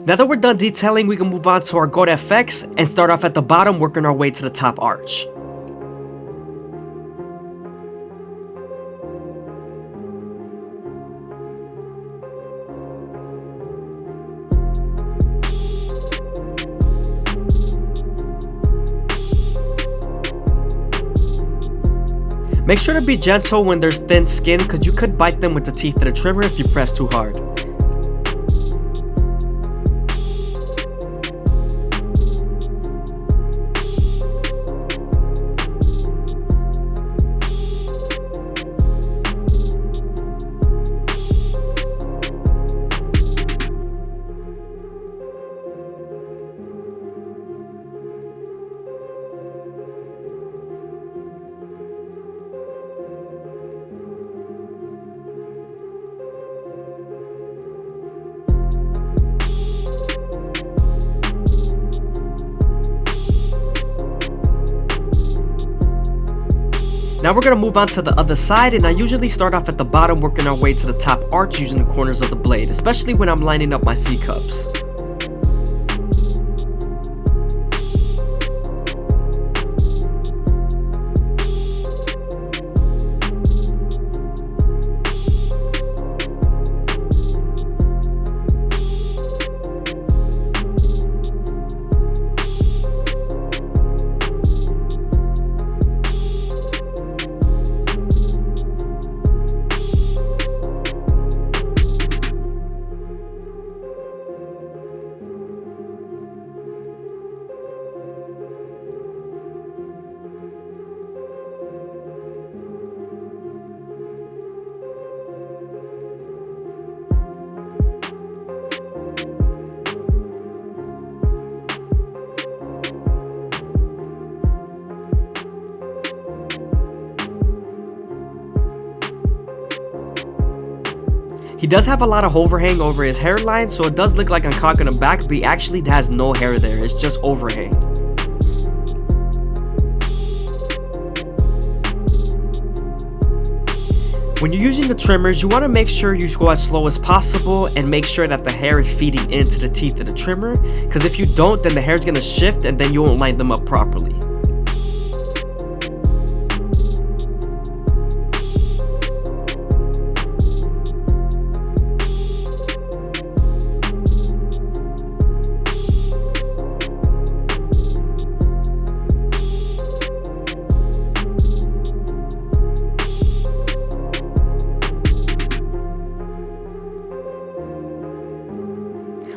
Now that we're done detailing, we can move on to our goat FX and start off at the bottom, working our way to the top arch. Make sure to be gentle when there's thin skin, because you could bite them with the teeth of the trimmer if you press too hard. Now we're going to move on to the other side, and I usually start off at the bottom, working our way to the top arch using the corners of the blade, especially when I'm lining up my C-cups. He does have a lot of overhang over his hairline, so it does look like I'm cocking him back, but he actually has no hair there, it's just overhang. When you're using the trimmers, you want to make sure you go as slow as possible and make sure that the hair is feeding into the teeth of the trimmer, because if you don't, then the hair is going to shift and then you won't line them up properly.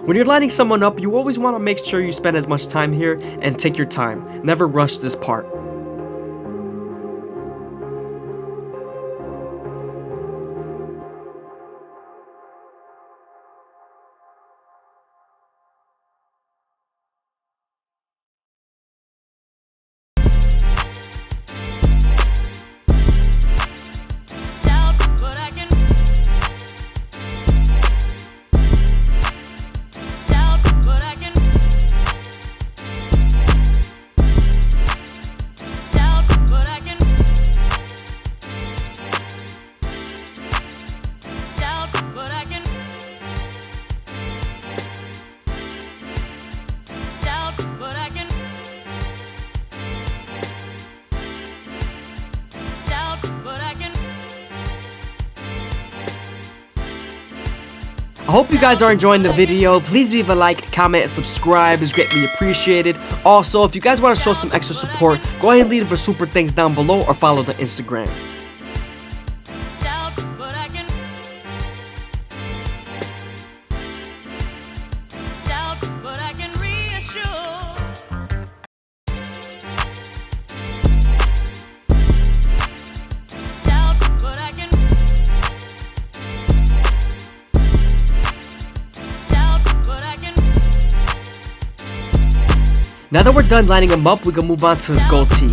When you're lining someone up, you always want to make sure you spend as much time here and take your time. Never rush this part. I hope you guys are enjoying the video. Please leave a like, comment, and subscribe. It's greatly appreciated. Also, if you guys want to show some extra support, go ahead and leave for super thanks down below or follow the Instagram. Now that we're done lining him up, we can move on to his goatee.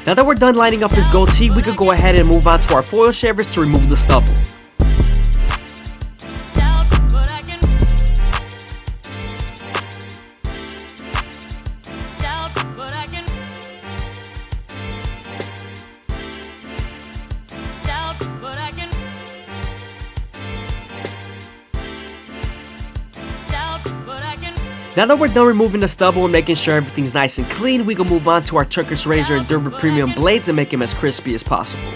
Now that we're done lining up his goatee, we could go ahead and move on to our foil shavers to remove the stubble. Now that we're done removing the stubble and making sure everything's nice and clean, we can move on to our Turkish razor and Derma Premium blades and make them as crispy as possible.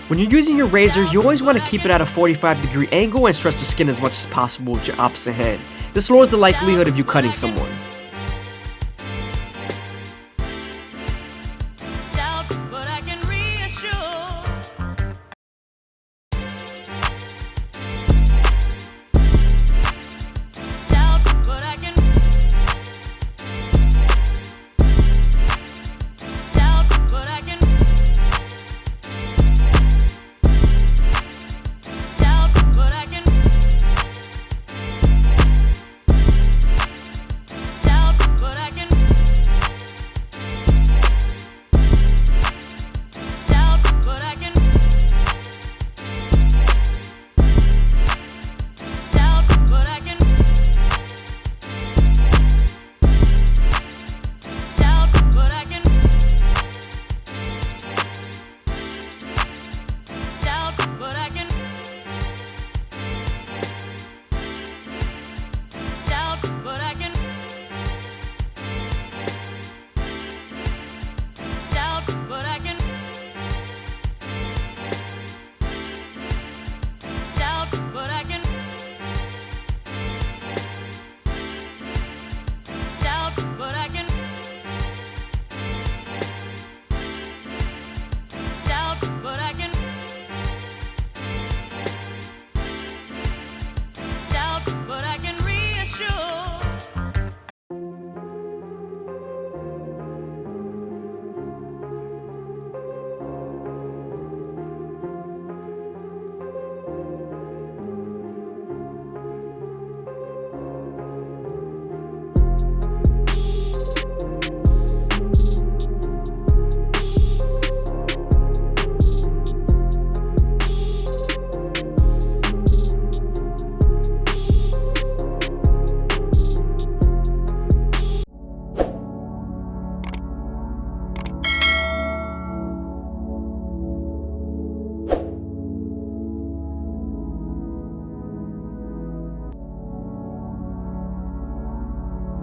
When you're using your razor, you always want to keep it at a 45-degree angle and stretch the skin as much as possible with your opposite hand. This lowers the likelihood of you cutting someone.